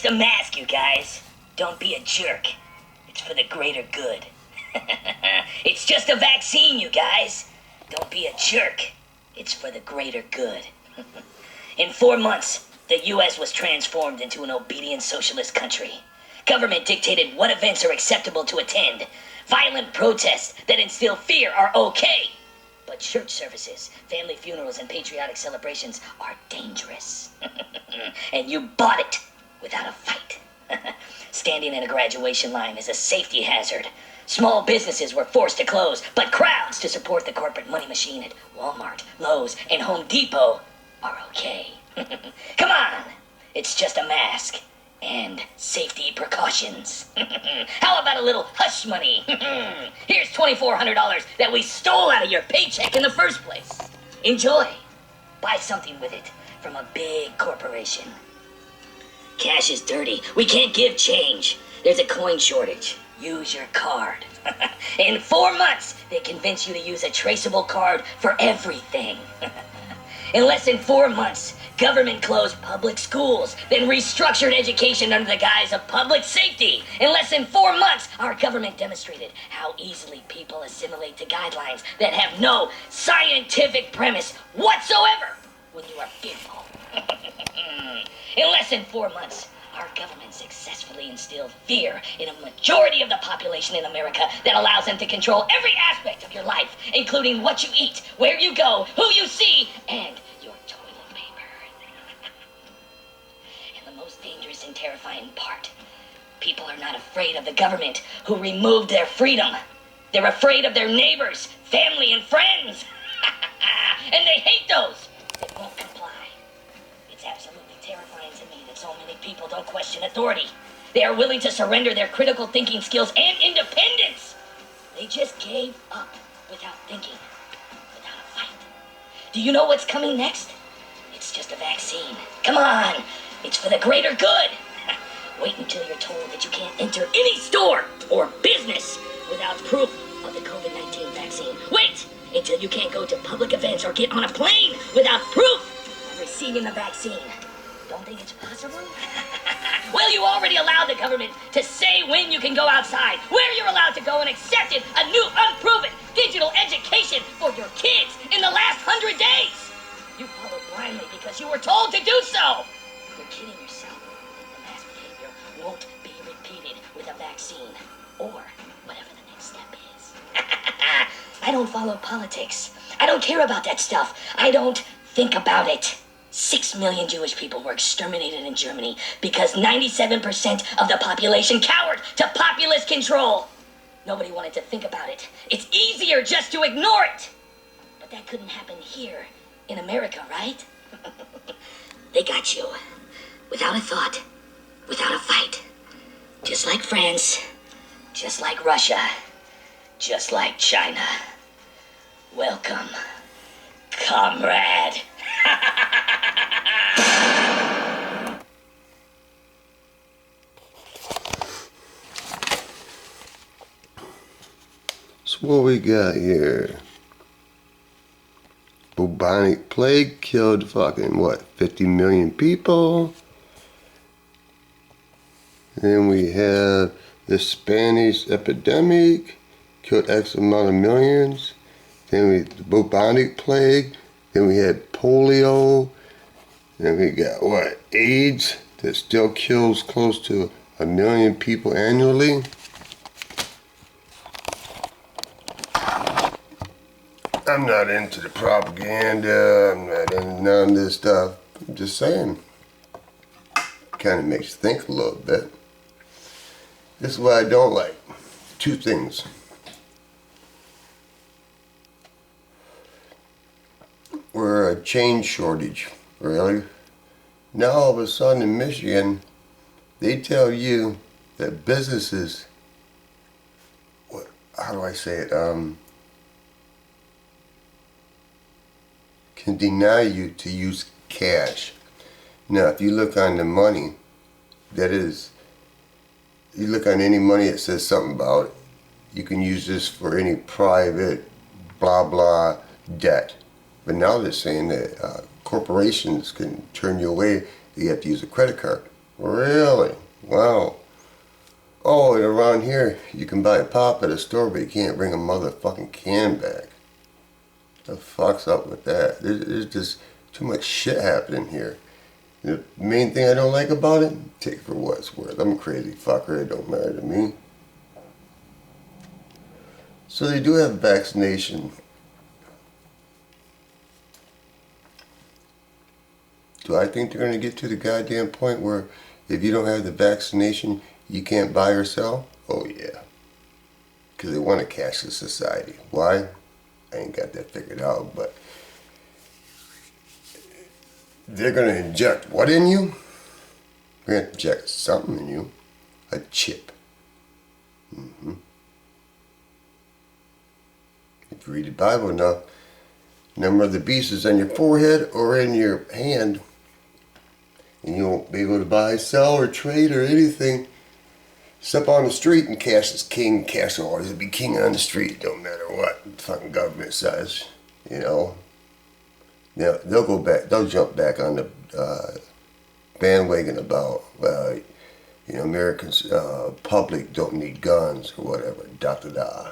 just a mask, you guys. Don't be a jerk. It's for the greater good. It's just a vaccine, you guys. Don't be a jerk. It's for the greater good. In 4 months, the U.S. was transformed into an obedient socialist country. Government dictated what events are acceptable to attend. Violent protests that instill fear are okay. But church services, family funerals, and patriotic celebrations are dangerous. And you bought it without a fight. Standing in a graduation line is a safety hazard. Small businesses were forced to close, but crowds to support the corporate money machine at Walmart, Lowe's, and Home Depot are okay. Come on! It's just a mask. And safety precautions. How about a little hush money? Here's $2,400 that we stole out of your paycheck in the first place. Enjoy. Buy something with it from a big corporation. Cash is dirty. We can't give change. There's a coin shortage. Use your card. In 4 months, they convince you to use a traceable card for everything. In less than 4 months, government closed public schools, then restructured education under the guise of public safety. In less than 4 months, our government demonstrated how easily people assimilate to guidelines that have no scientific premise whatsoever when you are fearful. In less than 4 months, our government successfully instilled fear in a majority of the population in America that allows them to control every aspect of your life, including what you eat, where you go, who you see, and your toilet paper. And the most dangerous and terrifying part, people are not afraid of the government who removed their freedom. They're afraid of their neighbors, family, and friends. And they hate those that won't comply. It's absolutely terrifying to me that so many people don't question authority. They are willing to surrender their critical thinking skills and independence. They just gave up without thinking, without a fight. Do you know what's coming next? It's just a vaccine. Come on, it's for the greater good. Wait until you're told that you can't enter any store or business without proof of the COVID-19 vaccine. Wait until you can't go to public events or get on a plane without proof of receiving the vaccine. Don't think it's possible? Well, you already allowed the government to say when you can go outside, where you're allowed to go, and accepted a new unproven digital education for your kids in the last 100 days. You followed blindly because you were told to do so. You're kidding yourself. The mass behavior won't be repeated with a vaccine or whatever the next step is. I don't follow politics. I don't care about that stuff. I don't think about it. 6 million Jewish people were exterminated in Germany because 97% of the population cowered to populist control. Nobody wanted to think about it. It's easier just to ignore it. But that couldn't happen here in America, right? They got you. Without a thought, without a fight. Just like France, just like Russia, just like China. Welcome, comrade. So what we got here? Bubonic plague killed fucking what, 50 million people? Then we have the Spanish epidemic, killed X amount of millions. Then we the bubonic plague. Then we had polio. Then we got what, AIDS that still kills close to 1 million people annually. I'm not into the propaganda. I'm not into none of this stuff. I'm just saying. Kind of makes you think a little bit. This is what I don't like. 2 things. We're a chain shortage, really. Now all of a sudden in Michigan, they tell you that businesses, how do I say it, can deny you to use cash. Now if you look on the money, that is, you look on any money that says something about it, you can use this for any private blah blah debt. But now they're saying that corporations can turn you away. You have to use a credit card. Really? Wow. Oh, and around here, you can buy a pop at a store, but you can't bring a motherfucking can back. The fuck's up with that? There's just too much shit happening here. The main thing I don't like about it, take it for what it's worth. I'm a crazy fucker. It don't matter to me. So they do have vaccination. Do I think they're going to get to the goddamn point where if you don't have the vaccination, you can't buy or sell? Oh yeah. Because they want to cashless society. Why? I ain't got that figured out, but they're going to inject what in you? They're going to inject something in you. A chip. If you read the Bible enough, number of the beast is on your forehead or in your hand, and you won't be able to buy, sell, or trade or anything. Step on the street and cash is king. Cash will always be king on the street. Don't matter what the fucking government says. You know. Now they'll go back. They'll jump back on the bandwagon about Americans public don't need guns or whatever. Da da da.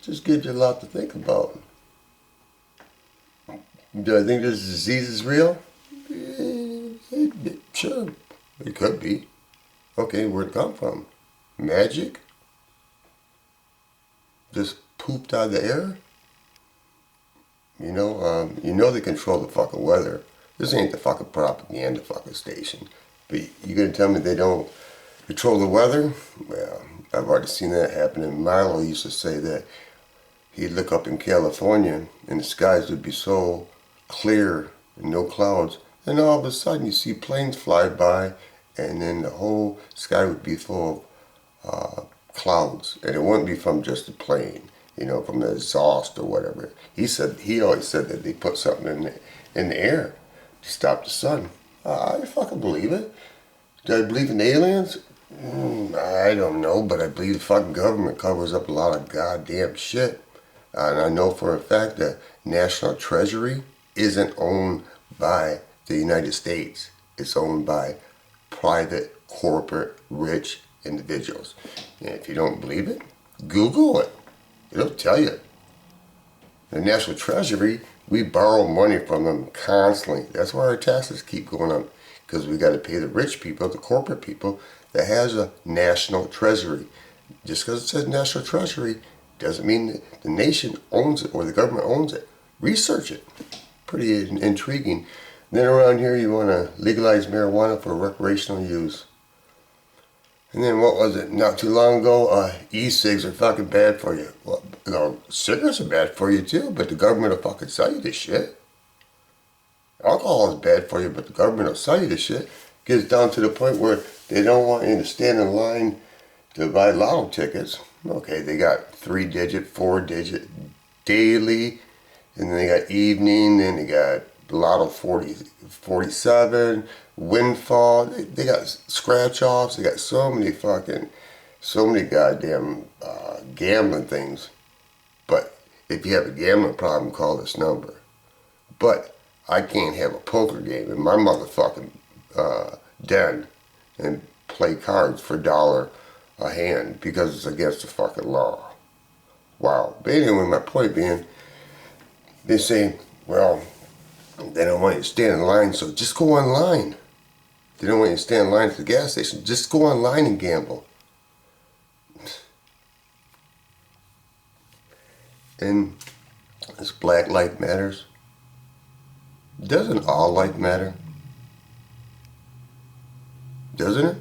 Just gives you a lot to think about. Do I think this disease is real? Sure, it could be. Okay, where'd it come from? Magic? Just pooped out of the air? You know they control the fucking weather. This ain't the fucking propaganda fucking station. But you gonna tell me they don't control the weather? Well, I've already seen that happen. And Milo used to say that he'd look up in California and the skies would be so clear and no clouds. And all of a sudden you see planes fly by and then the whole sky would be full of clouds. And it wouldn't be from just the plane, from the exhaust or whatever. He always said that they put something in the air to stop the sun. I fucking believe it. Do I believe in aliens? I don't know, but I believe the fucking government covers up a lot of goddamn shit. And I know for a fact that National Treasury isn't owned by the United States. It's owned by private, corporate, rich individuals. And if you don't believe it, Google it. It'll tell you. The National Treasury, we borrow money from them constantly. That's why our taxes keep going up. Because we got to pay the rich people, the corporate people, that has a National Treasury. Just because it says National Treasury doesn't mean that the nation owns it or the government owns it. Research it. Pretty intriguing. Then around here you want to legalize marijuana for recreational use. And then what was it? Not too long ago, e-cigs are fucking bad for you. Well, cigarettes are bad for you too, but the government will fucking sell you this shit. Alcohol is bad for you, but the government will sell you this shit. Gets down to the point where they don't want you to stand in line to buy lotto tickets. Okay, they got 3-digit, 4-digit, daily, and then they got evening, then they got lotto 47, windfall. They got scratch offs. They got so many goddamn gambling things. But if you have a gambling problem, call this number. But I can't have a poker game in my motherfucking den and play cards for $1 a hand because it's against the fucking law. Wow. But anyway, my point being, they say, well, they don't want you to stand in line, so just go online. They don't want you to stand in line at the gas station. Just go online and gamble. And this Black Lives Matters. Doesn't all life matter? Doesn't it?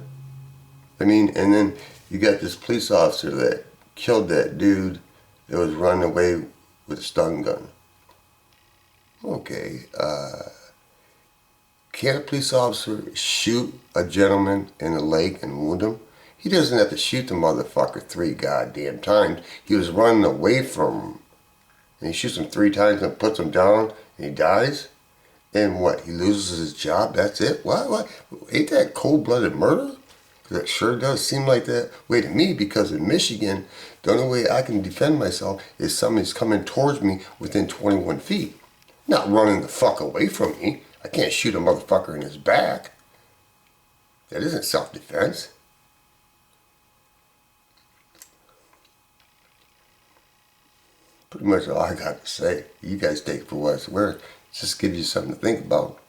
I mean, and then you got this police officer that killed that dude that was running away with a stun gun. Okay, can a police officer shoot a gentleman in the leg and wound him? He doesn't have to shoot the motherfucker 3 goddamn times. He was running away from him. And he shoots him 3 times and puts him down and he dies? And what, he loses his job? That's it? What? Ain't that cold-blooded murder? Because it sure does seem like that way to me, because in Michigan, the only way I can defend myself is somebody's coming towards me within 21 feet. Not running the fuck away from me. I can't shoot a motherfucker in his back. That isn't self-defense. Pretty much all I got to say. You guys take it for what it's worth. Just give you something to think about.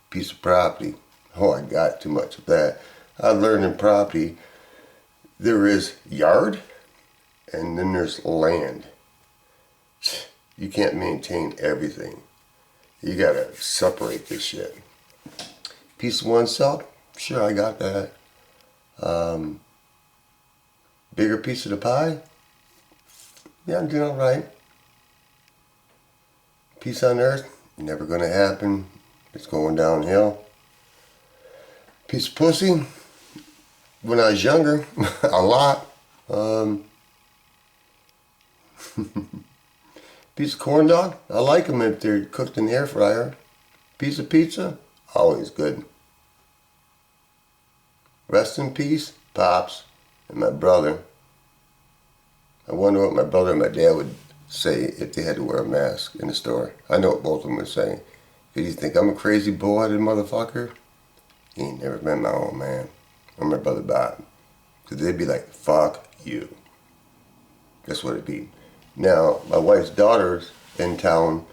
Piece of property. Oh, I got too much of that. I learned in property there is yard and then there's land. You can't maintain everything. You gotta separate this shit. Piece of oneself? Sure, I got that. Bigger piece of the pie? Yeah, I'm doing alright. Peace on earth? Never gonna happen. It's going downhill. Piece of pussy? When I was younger, a lot. Piece of corn dog? I like them if they're cooked in the air fryer. Piece of pizza? Always good. Rest in peace, Pops and my brother. I wonder what my brother and my dad would say if they had to wear a mask in the store. I know what both of them would say. Do you think I'm a crazy boy-headed motherfucker? He ain't never met my own man or my brother Bob. Because they'd be like, fuck you. That's what it'd be. Now, my wife's daughter's in town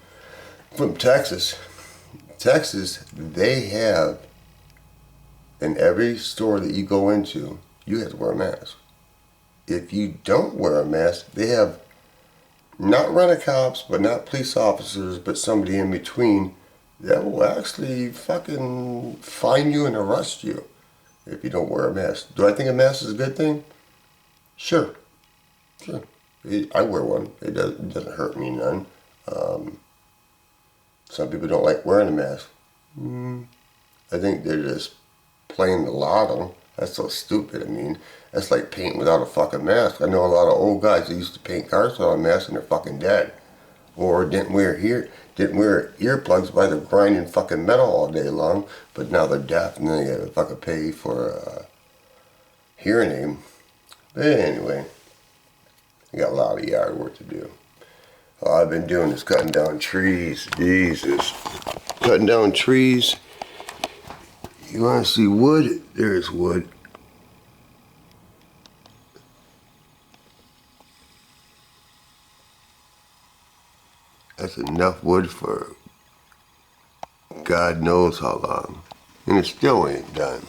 from Texas. Texas, they have, in every store that you go into, you have to wear a mask. If you don't wear a mask, they have not rent-a-cops, but not police officers, but somebody in between that will actually fucking fine you and arrest you if you don't wear a mask. Do I think a mask is a good thing? Sure. I wear one. It doesn't hurt me none. Some people don't like wearing a mask. I think they're just playing the lotto. That's so stupid. I mean, that's like painting without a fucking mask. I know a lot of old guys that used to paint cars without a mask and they're fucking dead. Or didn't wear earplugs by the grinding fucking metal all day long, but now they're deaf and then they gotta fucking pay for a hearing aid. But anyway, I got a lot of yard work to do. All I've been doing is cutting down trees. Jesus. Cutting down trees. You want to see wood? There's wood. That's enough wood for God knows how long. And it still ain't done.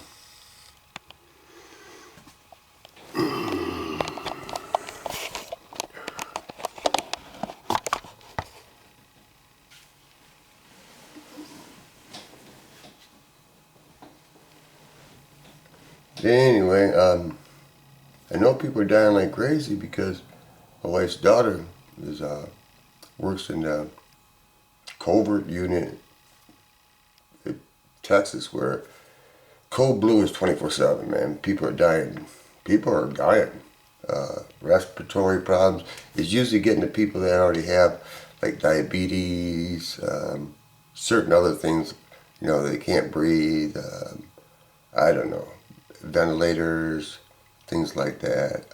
Anyway, I know people are dying like crazy because my wife's daughter works in the covert unit in Texas where cold blue is 24/7, man. People are dying. Respiratory problems is usually getting to people that already have like diabetes, certain other things, they can't breathe. I don't know. Ventilators, things like that.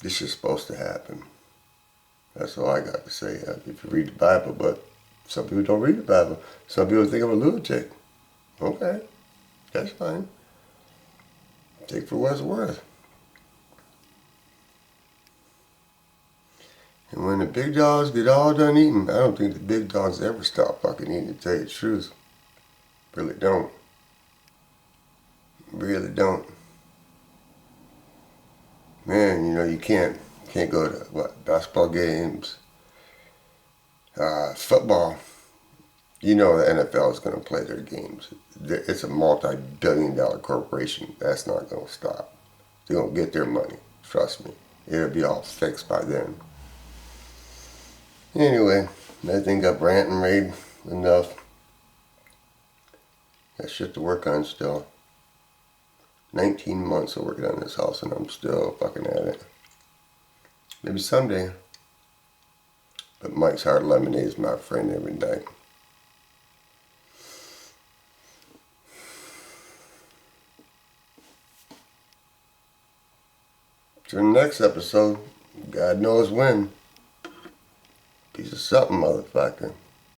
This is supposed to happen. That's all I got to say. If you read the Bible, but some people don't read the Bible. Some people think I'm a lunatic. Okay, that's fine. Take it for what it's worth. And when the big dogs get all done eating, I don't think the big dogs ever stop fucking eating, to tell you the truth. Really don't. Really don't. Man, you can't go to basketball games, football. The NFL is going to play their games. It's a multi-billion-dollar corporation. That's not going to stop. They're going to get their money. Trust me. It'll be all fixed by then. Anyway, I think I've ranted and raved enough. Got shit to work on still. 19 months of working on this house and I'm still fucking at it. Maybe someday. But Mike's Hard Lemonade is my friend every night. Till the next episode, God knows when. Piece of something, motherfucker.